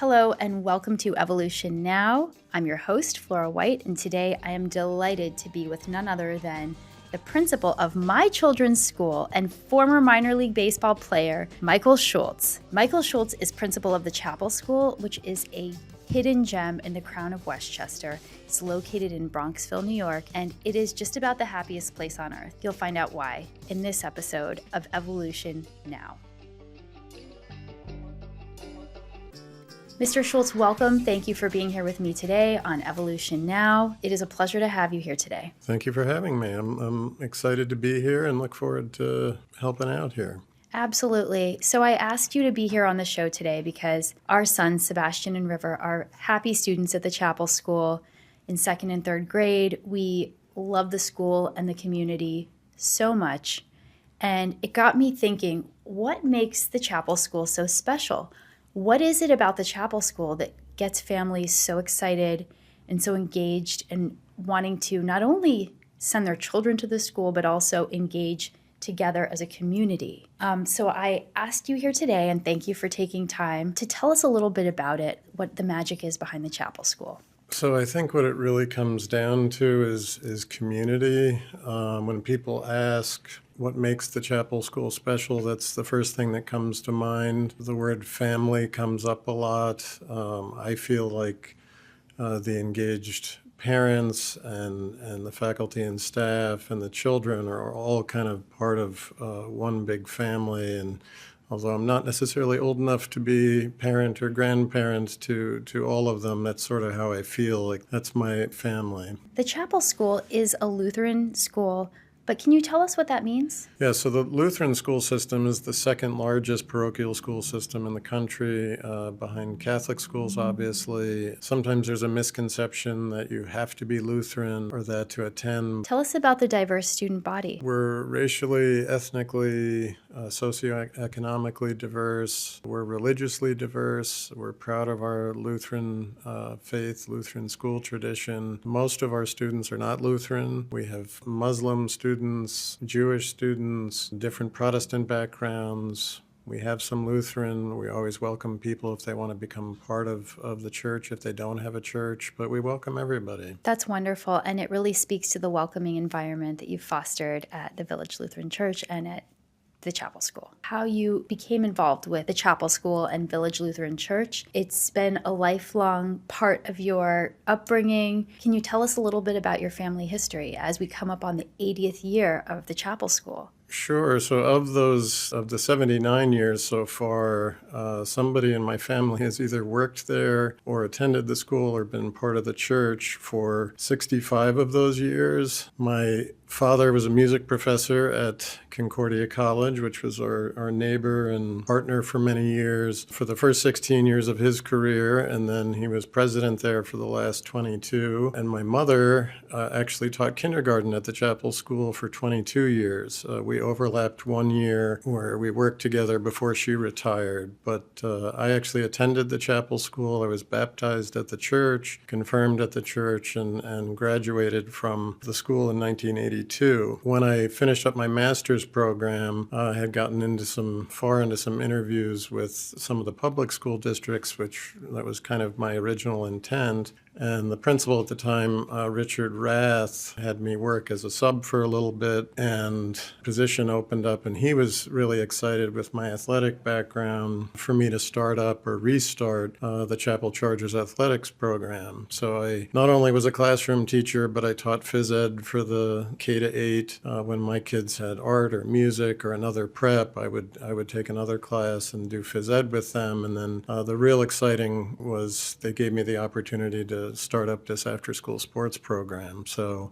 Hello and welcome to Evolution Now. I'm your host, Flora White, and today I am delighted to be with none other than the principal of my children's school and former minor league baseball player, Michael Shultz. Michael Shultz is principal of the Chapel School, which is a hidden gem in the crown of Westchester. It's located in Bronxville, New York, and it is just about the happiest place on earth. You'll find out why in this episode of Evolution Now. Mr. Shultz, welcome. Thank you for being here with me today on Evolution Now. It is a pleasure to have you here today. Thank you for having me. I'm excited to be here and look forward to helping out here. Absolutely. So I asked you to be here on the show today because our sons, Sebastian and River, are happy students at the Chapel School in second and third grade. We love the school and the community so much. And it got me thinking, what makes the Chapel School so special? What is it about the Chapel School that gets families so excited and so engaged and wanting to not only send their children to the school, but also engage together as a community? So I asked you here today, and thank you for taking time to tell us a little bit about it, what the magic is behind the Chapel School. So I think what it really comes down to is community. When people ask what makes the Chapel School special, that's the first thing that comes to mind. The word family comes up a lot. I feel like the engaged parents and the faculty and staff and the children are all kind of part of one big family. And although I'm not necessarily old enough to be parent or grandparent to all of them, that's sort of how I feel. Like that's my family. The Chapel School is a Lutheran school, but can you tell us what that means? Yeah, so the Lutheran school system is the second largest parochial school system in the country, behind Catholic schools, obviously. Sometimes there's a misconception that you have to be Lutheran or that to attend. Tell us about the diverse student body. We're racially, ethnically, socioeconomically diverse. We're religiously diverse. We're proud of our Lutheran faith, Lutheran school tradition. Most of our students are not Lutheran. We have Muslim students, Jewish students, different Protestant backgrounds. We have some Lutheran. We always welcome people if they want to become part of the church, if they don't have a church, but we welcome everybody. That's wonderful, and it really speaks to the welcoming environment that you've fostered at the Village Lutheran Church and at the Chapel School. How you became involved with the Chapel School and Village Lutheran Church. It's been a lifelong part of your upbringing. Can you tell us a little bit about your family history as we come up on the 80th year of the Chapel School? Sure. So of the 79 years so far, somebody in my family has either worked there or attended the school or been part of the church for 65 of those years. My father was a music professor at Concordia College, which was our neighbor and partner for many years, for the first 16 years of his career, and then he was president there for the last 22. And my mother actually taught kindergarten at the Chapel School for 22 years. We overlapped 1 year where we worked together before she retired, but I actually attended the Chapel School. I was baptized at the church, confirmed at the church, and graduated from the school in 1982. When I finished up my master's program, I had gotten into some interviews with some of the public school districts, that was kind of my original intent. And the principal at the time, Richard Rath, had me work as a sub for a little bit, and position opened up, and he was really excited with my athletic background for me to start up or restart the Chapel Chargers athletics program. So I not only was a classroom teacher, but I taught phys ed for the K-8. When my kids had art or music or another prep, I would take another class and do phys ed with them. And then the real exciting was they gave me the opportunity to start up this after-school sports program. So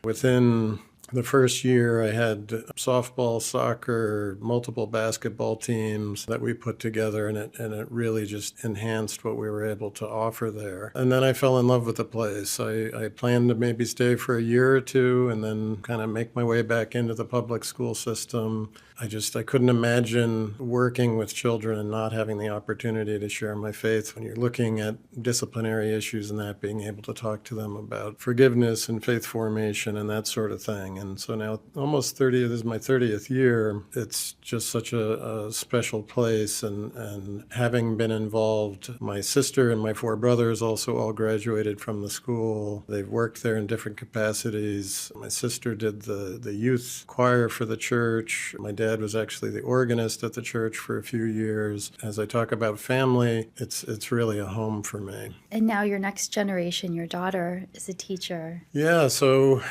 within the first year, I had softball, soccer, multiple basketball teams that we put together, and it really just enhanced what we were able to offer there. And then I fell in love with the place. I planned to maybe stay for a year or two and then kind of make my way back into the public school system. I couldn't imagine working with children and not having the opportunity to share my faith. When you're looking at disciplinary issues and that, being able to talk to them about forgiveness and faith formation and that sort of thing. everything. And so now almost 30, this is my 30th year. It's just such a special place. And having been involved, my sister and my 4 brothers also all graduated from the school. They've worked there in different capacities. My sister did the youth choir for the church. My dad was actually the organist at the church for a few years. As I talk about family, it's really a home for me. And now your next generation, your daughter, is a teacher. Yeah, so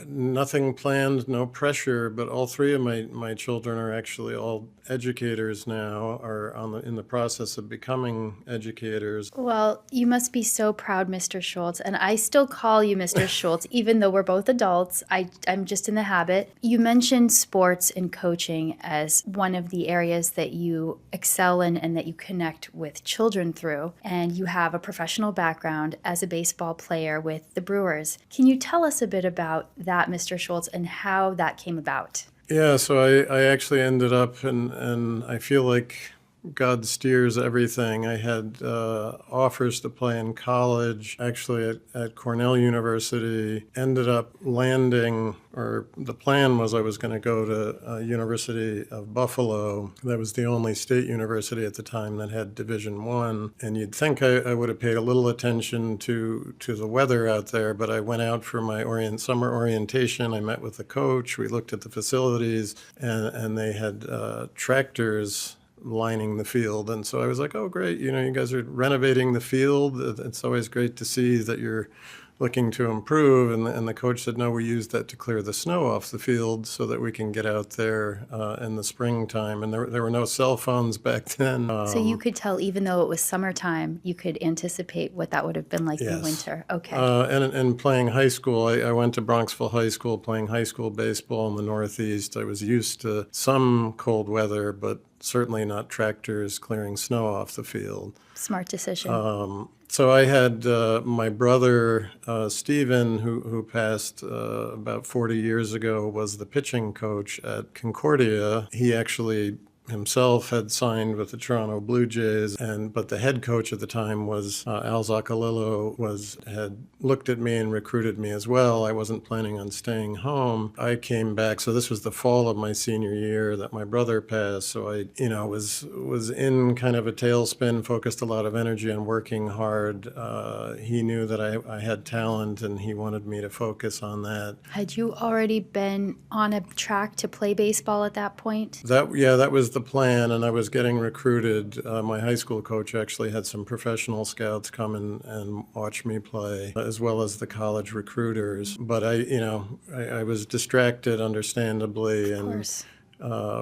nothing planned, no pressure, but all 3 of my children are actually all educators now, are in the process of becoming educators. Well, you must be so proud, Mr. Shultz, and I still call you Mr. Shultz, even though we're both adults. I'm just in the habit. You mentioned sports and coaching as one of the areas that you excel in and that you connect with children through, and you have a professional background as a baseball player with the Brewers. Can you tell us a bit about that, Mr. Shultz, and how that came about? Yeah, so I actually ended up, and I feel like God steers everything. I had offers to play in college, actually at Cornell University. Ended up landing, or the plan was I was going to go to University of Buffalo. That was the only state university at the time that had Division I. And you'd think I would have paid a little attention to the weather out there, but I went out for my summer orientation. I met with the coach. We looked at the facilities, and they had tractors lining the field. And so I was like, oh, great, you guys are renovating the field. It's always great to see that you're looking to improve. And the coach said, no, we use that to clear the snow off the field so that we can get out there in the springtime. And there were no cell phones back then. So you could tell, even though it was summertime, you could anticipate what that would have been like in Yes. winter. Okay. And playing high school, I went to Bronxville High School playing high school baseball in the Northeast. I was used to some cold weather, but certainly not tractors clearing snow off the field. Smart decision. So I had my brother, Stephen, who passed about 40 years ago, was the pitching coach at Concordia. He actually himself had signed with the Toronto Blue Jays, but the head coach at the time was Al Zaccolillo, had looked at me and recruited me as well. I wasn't planning on staying home. I came back, so this was the fall of my senior year that my brother passed. So I, was in kind of a tailspin, focused a lot of energy on working hard. He knew that I had talent, and he wanted me to focus on that. Had you already been on a track to play baseball at that point? That was the plan, and I was getting recruited. My high school coach actually had some professional scouts come and watch me play, as well as the college recruiters. But I was distracted, understandably, Of course.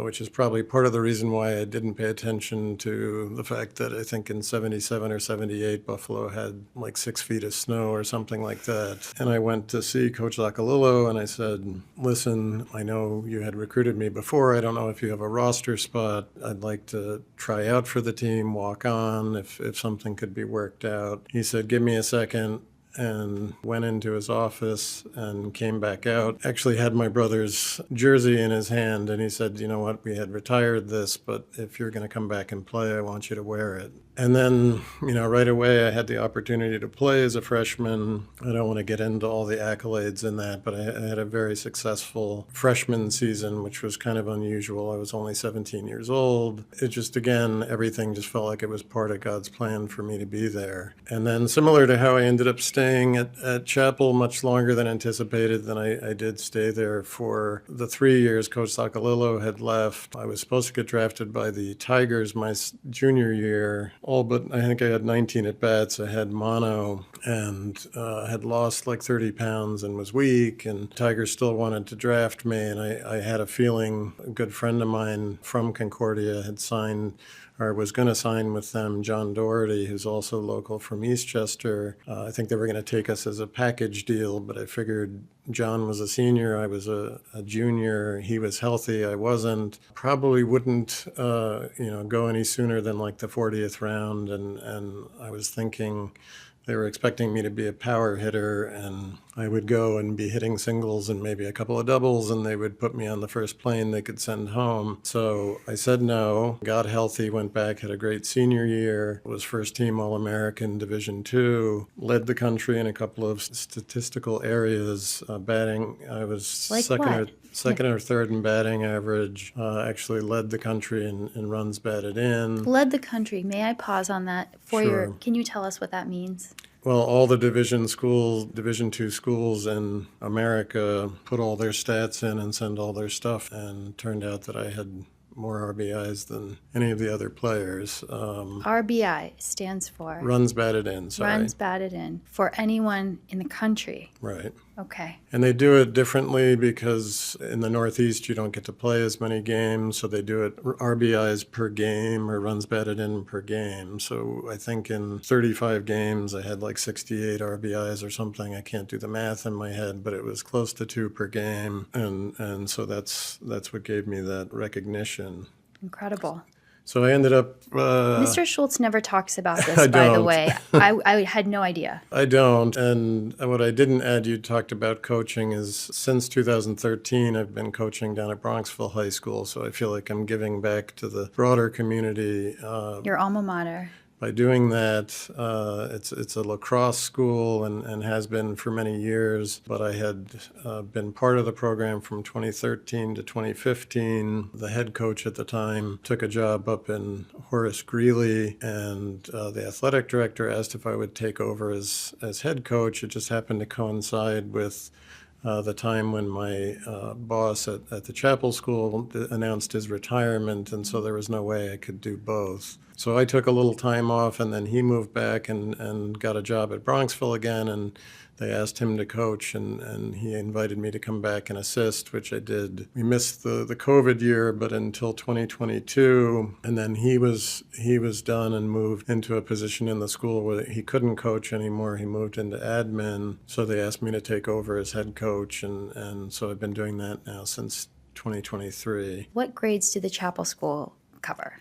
Which is probably part of the reason why I didn't pay attention to the fact that I think in 77 or 78, Buffalo had like 6 feet of snow or something like that. And I went to see Coach Zaccolillo, and I said, listen, I know you had recruited me before. I don't know if you have a roster spot. I'd like to try out for the team, walk on, if something could be worked out. He said, give me a second. And went into his office and came back out. Actually had my brother's jersey in his hand, and he said, you know what, we had retired this, but if you're going to come back and play, I want you to wear it. And then, right away I had the opportunity to play as a freshman. I don't want to get into all the accolades in that, but I had a very successful freshman season, which was kind of unusual. I was only 17 years old. It just, again, everything just felt like it was part of God's plan for me to be there. And then similar to how I ended up staying at Chapel much longer than anticipated, then I did stay there for the 3 years Coach Zaccolillo had left. I was supposed to get drafted by the Tigers my junior year. All but I think I had 19 at bats. I had mono and had lost like 30 pounds and was weak. And Tigers still wanted to draft me. And I had a feeling a good friend of mine from Concordia had signed, or was going to sign with them, John Doherty, who's also local from Eastchester. I think they were going to take us as a package deal, but I figured John was a senior, I was a junior, he was healthy, I wasn't. Probably wouldn't go any sooner than like the 40th round, and I was thinking they were expecting me to be a power hitter, and I would go and be hitting singles and maybe a couple of doubles, and they would put me on the first plane they could send home. So I said no, got healthy, went back, had a great senior year, was first team All-American Division II, led the country in a couple of statistical areas, batting. I was Like what? second or third in batting average, actually led the country in runs batted in. Led the country. May I pause on that for Sure. can you tell us what that means? Well, all the Division II schools in America put all their stats in and send all their stuff, and turned out that I had more RBIs than any of the other players. RBI stands for Runs batted in, sorry. runs batted in for anyone in the country. Right. Okay. And they do it differently because in the Northeast you don't get to play as many games, so they do it RBIs per game or runs batted in per game. So I think in 35 games I had like 68 RBIs or something. I can't do the math in my head, but it was close to 2 per game, and so that's what gave me that recognition. Incredible. So I ended up... Mr. Shultz never talks about this, I by the don't. way. I had no idea. I don't. And what I didn't add, you talked about coaching, is since 2013, I've been coaching down at Bronxville High School. So I feel like I'm giving back to the broader community. Your alma mater. By doing that, it's a lacrosse school and has been for many years, but I had been part of the program from 2013 to 2015. The head coach at the time took a job up in Horace Greeley, and the athletic director asked if I would take over as head coach. It just happened to coincide with the time when my boss at the chapel school announced his retirement, and so there was no way I could do both. So I took a little time off, and then he moved back and got a job at Bronxville again, and they asked him to coach, and he invited me to come back and assist, which I did. We missed the COVID year, but until 2022, and then he was done and moved into a position in the school where he couldn't coach anymore. He moved into admin, so they asked me to take over as head coach, and so I've been doing that now since 2023. What grades do the chapel school cover?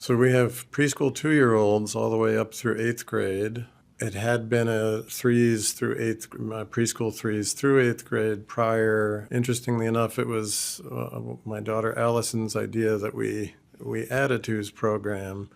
So we have preschool 2-year-olds all the way up through 8th grade. It had been a preschool 3s through 8th grade prior. Interestingly enough, it was my daughter Allison's idea that we add a 2s program.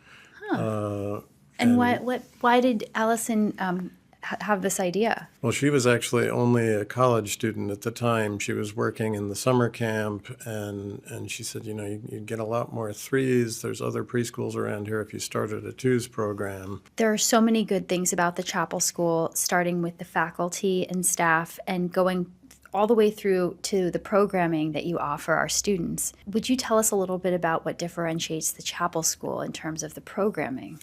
And why did Allison have this idea? Well, she was actually only a college student at the time. She was working in the summer camp, and she said, you'd get a lot more 3s. There's other preschools around here if you started a 2s program. There are so many good things about the chapel school, starting with the faculty and staff and going all the way through to the programming that you offer our students. Would you tell us a little bit about what differentiates the chapel school in terms of the programming?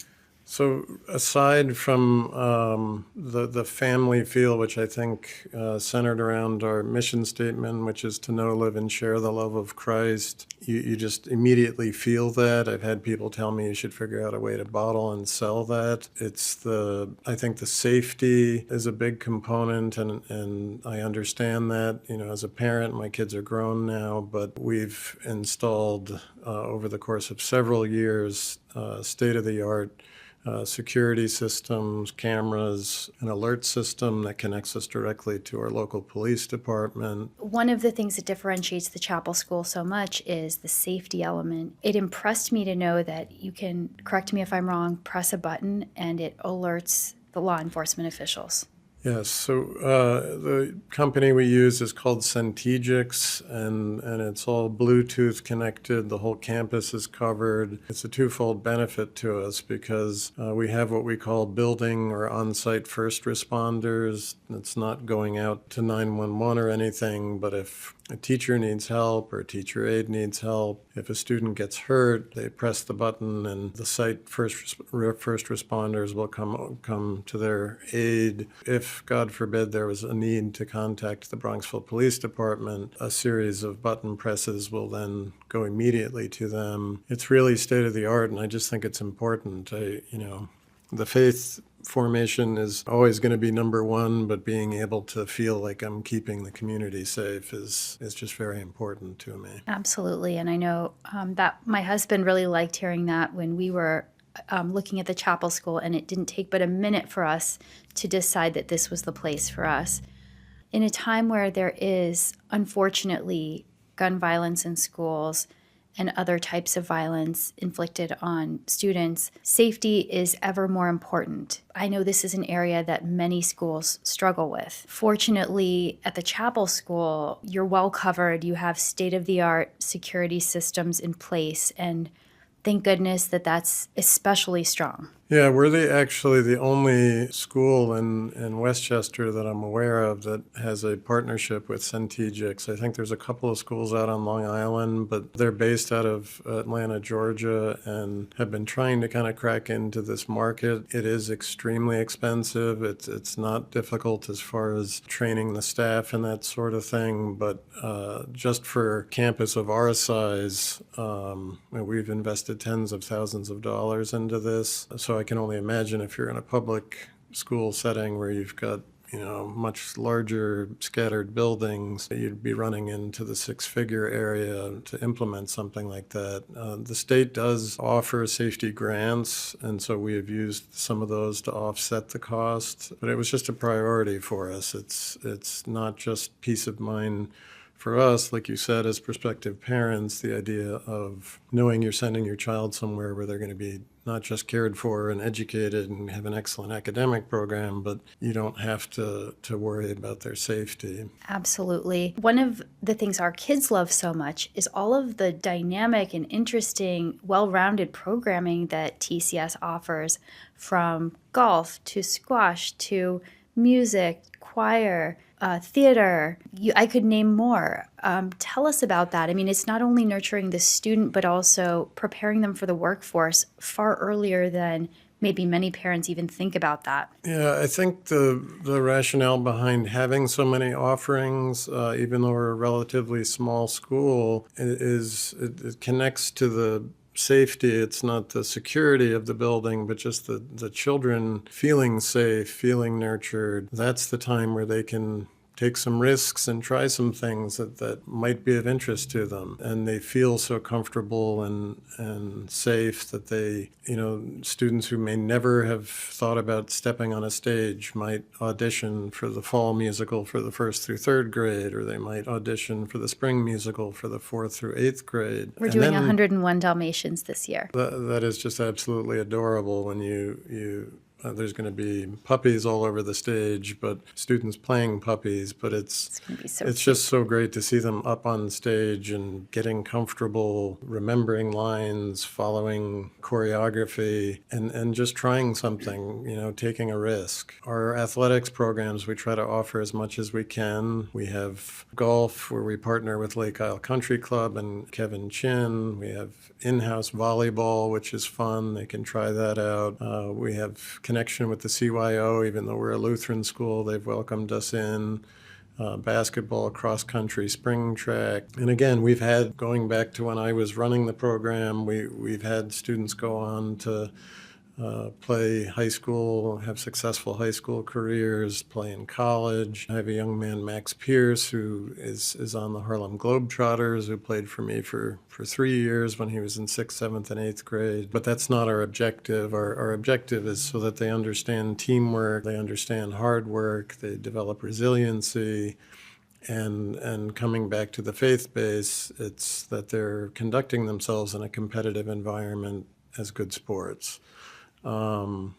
So aside from the family feel, which I think centered around our mission statement, which is to know, live, and share the love of Christ, you just immediately feel that. I've had people tell me you should figure out a way to bottle and sell that. I think the safety is a big component, and I understand that. As a parent, my kids are grown now, but we've installed over the course of several years state-of-the-art security systems, cameras, an alert system that connects us directly to our local police department. One of the things that differentiates the chapel school so much is the safety element. It impressed me to know that you can, correct me if I'm wrong, press a button and it alerts the law enforcement officials. Yes, so the company we use is called Centix, and it's all Bluetooth connected. The whole campus is covered. It's a twofold benefit to us because we have what we call building or on-site first responders. It's not going out to 911 or anything, but if a teacher needs help or a teacher aide needs help, if a student gets hurt, they press the button and the site first responders will come to their aid. If, God forbid, there was a need to contact the Bronxville Police Department, a series of button presses will then go immediately to them. It's really state of the art, and I just think it's important. The faith formation is always going to be number one, but being able to feel like I'm keeping the community safe is just very important to me. Absolutely. And I know that my husband really liked hearing that when we were looking at the chapel school, and it didn't take but a minute for us to decide that this was the place for us. In a time where there is, unfortunately, gun violence in schools and other types of violence inflicted on students, safety is ever more important. I know this is an area that many schools struggle with. Fortunately, at the chapel school, you're well covered. You have state-of-the-art security systems in place, and thank goodness that that's especially strong. Yeah, we're actually the only school in Westchester that I'm aware of that has a partnership with Centix. I think there's a couple of schools out on Long Island, but they're based out of Atlanta, Georgia, and have been trying to kind of crack into this market. It is extremely expensive. It's not difficult as far as training the staff and that sort of thing, but just for campus of our size, we've invested tens of thousands of dollars into this. So I can only imagine if you're in a public school setting where you've got, much larger scattered buildings, you'd be running into the six-figure area to implement something like that. The state does offer safety grants, and so we have used some of those to offset the cost. But it was just a priority for us. It's not just peace of mind for us, like you said, as prospective parents, the idea of knowing you're sending your child somewhere where they're going to be not just cared for and educated and have an excellent academic program, but you don't have to worry about their safety. Absolutely. One of the things our kids love so much is all of the dynamic and interesting, well-rounded programming that TCS offers, from golf to squash to music, choir, theater. I could name more. Tell us about that. I mean, it's not only nurturing the student, but also preparing them for the workforce far earlier than maybe many parents even think about that. Yeah, I think the rationale behind having so many offerings, even though we're a relatively small school, it connects to the safety. It's not the security of the building, but just the children feeling safe, feeling nurtured. That's the time where they can take some risks and try some things that might be of interest to them. And they feel so comfortable and safe that they, students who may never have thought about stepping on a stage might audition for the fall musical for the 1st through 3rd grade, or they might audition for the spring musical for the 4th through 8th grade. We're doing 101 Dalmatians this year. That is just absolutely adorable when there's going to be puppies all over the stage, but students playing puppies. But it's just so great to see them up on stage and getting comfortable, remembering lines, following choreography, and just trying something, taking a risk. Our athletics programs, we try to offer as much as we can. We have golf, where we partner with Lake Isle Country Club and Kevin Chin. We have in-house volleyball, which is fun. They can try that out. We have connection with the CYO, even though we're a Lutheran school, they've welcomed us in. Basketball, cross-country, spring track. And again, we've had, going back to when I was running the program, we've had students go on to play high school, have successful high school careers, play in college. I have a young man, Max Pierce, who is on the Harlem Globetrotters, who played for me for 3 years when he was in 6th, 7th, and 8th grade. But that's not our objective. Our objective is so that they understand teamwork, they understand hard work, they develop resiliency. And coming back to the faith base, it's that they're conducting themselves in a competitive environment as good sports. And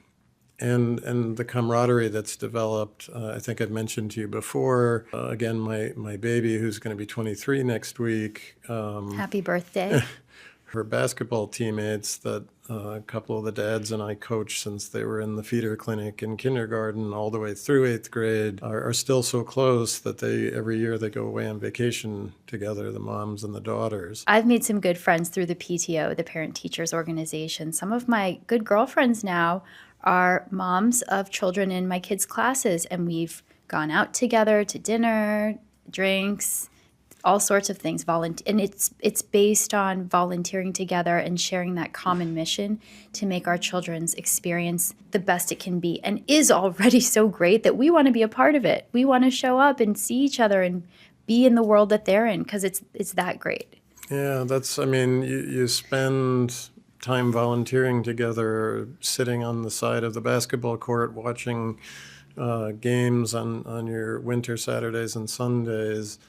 the camaraderie that's developed, I think I've mentioned to you before. Again, my baby, who's going to be 23 next week. Happy birthday. Her basketball teammates that a couple of the dads and I coached since they were in the feeder clinic in kindergarten all the way through 8th grade are still so close that every year they go away on vacation together, the moms and the daughters. I've made some good friends through the PTO, the Parent Teachers Organization. Some of my good girlfriends now are moms of children in my kids' classes, and we've gone out together to dinner, drinks, all sorts of things. And it's based on volunteering together and sharing that common mission to make our children's experience the best it can be, and is already so great that we want to be a part of it. We want to show up and see each other and be in the world that they're in, because it's that great. Yeah, you spend time volunteering together, sitting on the side of the basketball court watching games on your winter Saturdays and Sundays,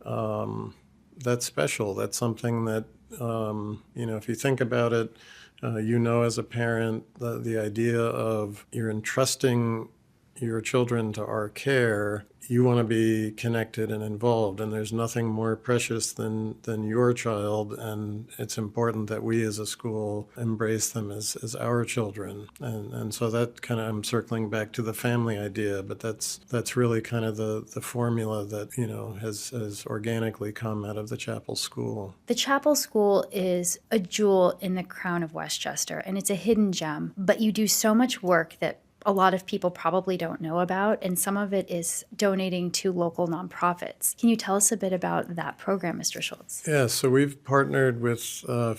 that's special. That's something that, if you think about it, as a parent, the idea of you're entrusting your children to our care, you want to be connected and involved, and there's nothing more precious than your child, and it's important that we as a school embrace them as our children. And so that kind of, I'm circling back to the family idea, but that's really kind of the formula that, has organically come out of the Chapel School. The Chapel School is a jewel in the crown of Westchester, and it's a hidden gem, but you do so much work that a lot of people probably don't know about, and some of it is donating to local nonprofits. Can you tell us a bit about that program, Mr. Shultz? Yeah, so we've partnered with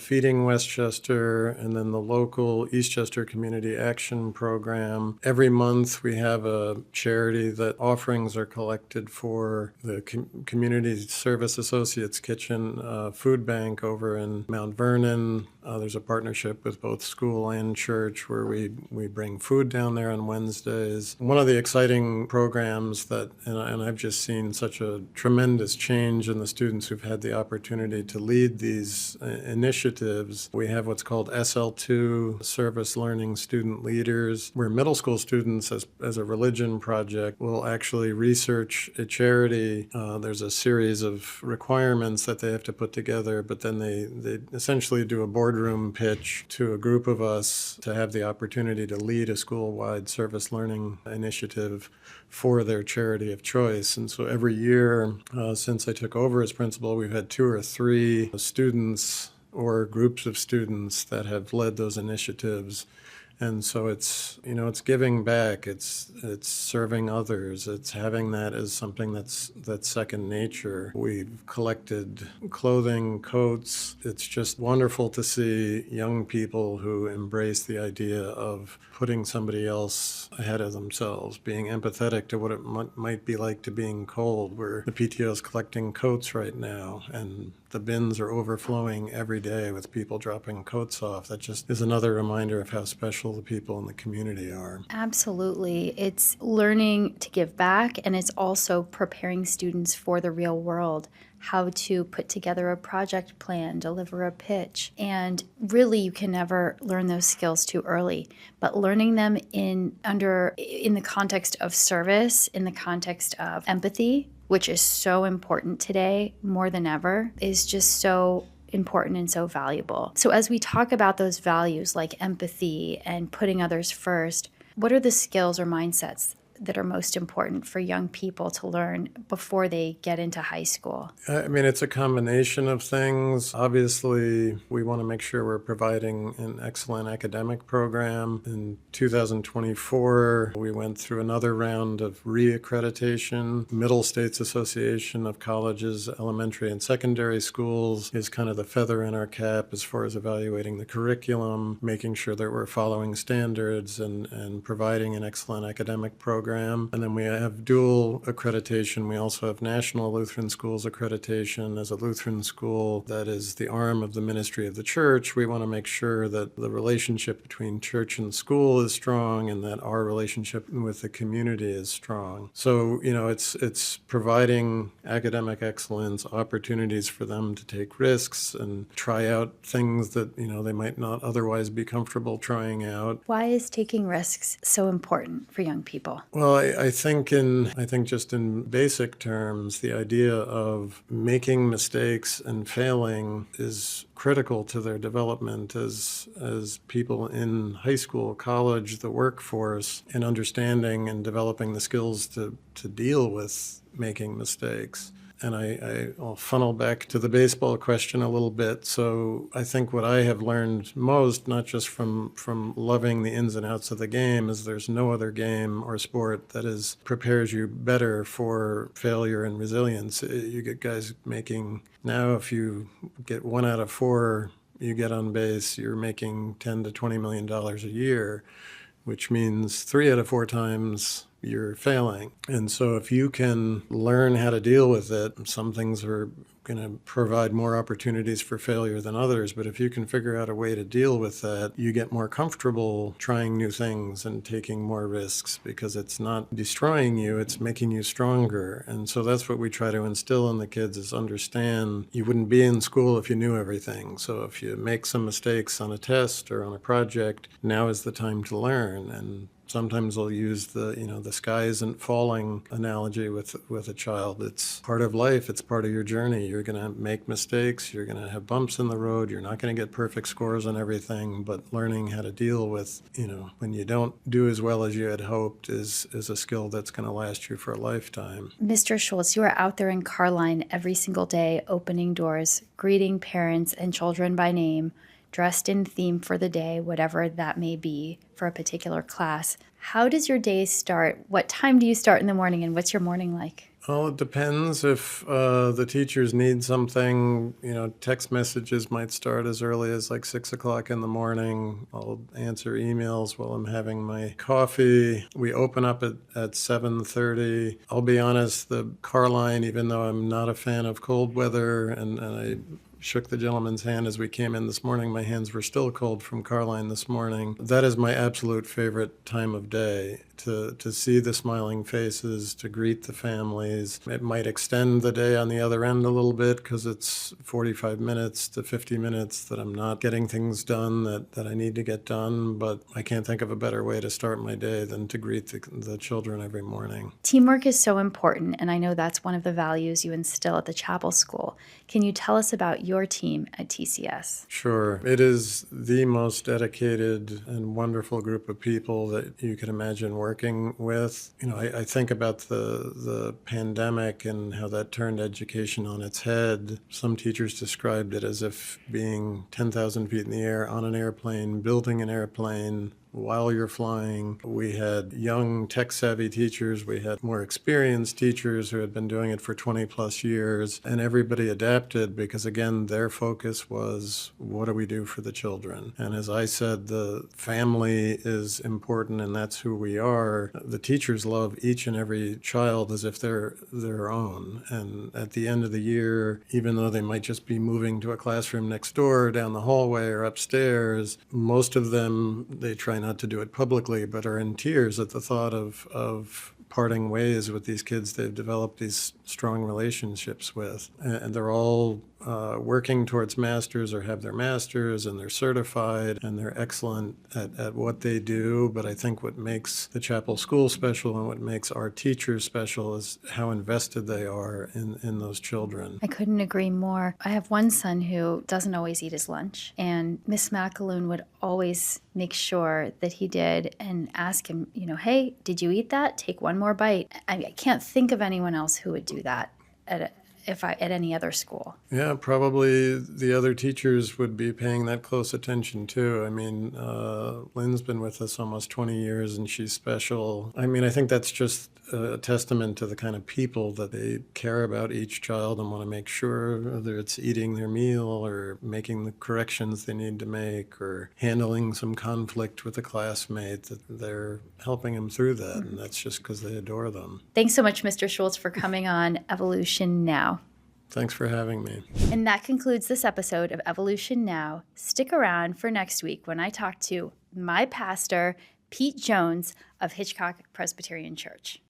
Feeding Westchester and then the local Eastchester Community Action Program. Every month we have a charity that offerings are collected for the Community Service Associates Kitchen Food Bank over in Mount Vernon. There's a partnership with both school and church where we bring food down there on Wednesdays. One of the exciting programs and I've just seen such a tremendous change in the students who've had the opportunity to lead these initiatives. We have what's called SL2, Service Learning Student Leaders, where middle school students, as a religion project, will actually research a charity. There's a series of requirements that they have to put together, but then they essentially do a boardroom pitch to a group of us to have the opportunity to lead a school-wide service learning initiative for their charity of choice. And so every year since I took over as principal, we've had 2 or 3 students or groups of students that have led those initiatives. And so it's giving back, it's serving others, it's having that as something that's second nature. We've collected clothing, coats. It's just wonderful to see young people who embrace the idea of putting somebody else ahead of themselves, being empathetic to what it might be like to being cold. Where the PTO is collecting coats right now, and the bins are overflowing every day with people dropping coats off. That just is another reminder of how special the people in the community are. Absolutely. It's learning to give back, and it's also preparing students for the real world, how to put together a project plan, deliver a pitch. And really, you can never learn those skills too early, but learning them in the context of service, in the context of empathy, which is so important today more than ever, is just so important and so valuable. So as we talk about those values like empathy and putting others first, what are the skills or mindsets that are most important for young people to learn before they get into high school? I mean, it's a combination of things. Obviously, we want to make sure we're providing an excellent academic program. In 2024, we went through another round of re-accreditation. Middle States Association of Colleges, Elementary and Secondary Schools is kind of the feather in our cap as far as evaluating the curriculum, making sure that we're following standards and providing an excellent academic program. And then we have dual accreditation. We also have National Lutheran Schools accreditation. As a Lutheran school that is the arm of the ministry of the church, we want to make sure that the relationship between church and school is strong and that our relationship with the community is strong. So, it's providing academic excellence, opportunities for them to take risks and try out things that, they might not otherwise be comfortable trying out. Why is taking risks so important for young people? Well, I think just in basic terms, the idea of making mistakes and failing is critical to their development as people in high school, college, the workforce, and understanding and developing the skills to deal with making mistakes. And I'll funnel back to the baseball question a little bit. So I think what I have learned most, not just from loving the ins and outs of the game, is there's no other game or sport that prepares you better for failure and resilience. You get guys making, now if you get 1 out of 4, you get on base, you're making $10 to $20 million a year, which means 3 out of 4 times you're failing. And so if you can learn how to deal with it, some things are going to provide more opportunities for failure than others. But if you can figure out a way to deal with that, you get more comfortable trying new things and taking more risks, because it's not destroying you, it's making you stronger. And so that's what we try to instill in the kids, is understand you wouldn't be in school if you knew everything. So if you make some mistakes on a test or on a project, now is the time to learn. And sometimes I'll use the sky isn't falling analogy with a child. It's part of life. It's part of your journey. You're going to make mistakes. You're going to have bumps in the road. You're not going to get perfect scores on everything, but learning how to deal with, when you don't do as well as you had hoped is a skill that's going to last you for a lifetime. Mr. Shultz, you are out there in Carline every single day, opening doors, greeting parents and children by name, dressed in theme for the day, whatever that may be for a particular class. How does your day start? What time do you start in the morning, and what's your morning like? Well, it depends. If the teachers need something, text messages might start as early as like 6 o'clock in the morning. I'll answer emails while I'm having my coffee. We open up at 7:30. I'll be honest, the car line, even though I'm not a fan of cold weather, and I shook the gentleman's hand as we came in this morning. My hands were still cold from Carline this morning. That is my absolute favorite time of day, to see the smiling faces, to greet the families. It might extend the day on the other end a little bit, because it's 45 minutes to 50 minutes that I'm not getting things done that I need to get done, but I can't think of a better way to start my day than to greet the children every morning. Teamwork is so important, and I know that's one of the values you instill at the chapel school. Can you tell us about your team at TCS? Sure. It is the most dedicated and wonderful group of people that you can imagine working with. I think about the pandemic and how that turned education on its head. Some teachers described it as if being 10,000 feet in the air on an airplane, building an airplane while you're flying. We had young tech-savvy teachers. We had more experienced teachers who had been doing it for 20 plus years, and everybody adapted because, again, their focus was, what do we do for the children? And as I said, the family is important, and that's who we are. The teachers love each and every child as if they're their own. And at the end of the year, even though they might just be moving to a classroom next door, down the hallway, or upstairs, most of them, they try not to do it publicly, but are in tears at the thought of parting ways with these kids they've developed these strong relationships with. And they're all working towards masters or have their masters, and they're certified, and they're excellent at what they do. But I think what makes the chapel school special and what makes our teachers special is how invested they are in those children. I couldn't agree more. I have one son who doesn't always eat his lunch, and Miss McAloon would always make sure that he did and ask him, hey, did you eat that? Take one more bite. I can't think of anyone else who would do that at any other school. Yeah, probably the other teachers would be paying that close attention too. I mean, Lynn's been with us almost 20 years, and she's special. I mean, I think that's just a testament to the kind of people that they care about each child and want to make sure, whether it's eating their meal or making the corrections they need to make or handling some conflict with a classmate, that they're helping them through that. And that's just because they adore them. Thanks so much, Mr. Shultz, for coming on Evolution Now. Thanks for having me. And that concludes this episode of Evolution Now. Stick around for next week when I talk to my pastor, Pete Jones of Hitchcock Presbyterian Church.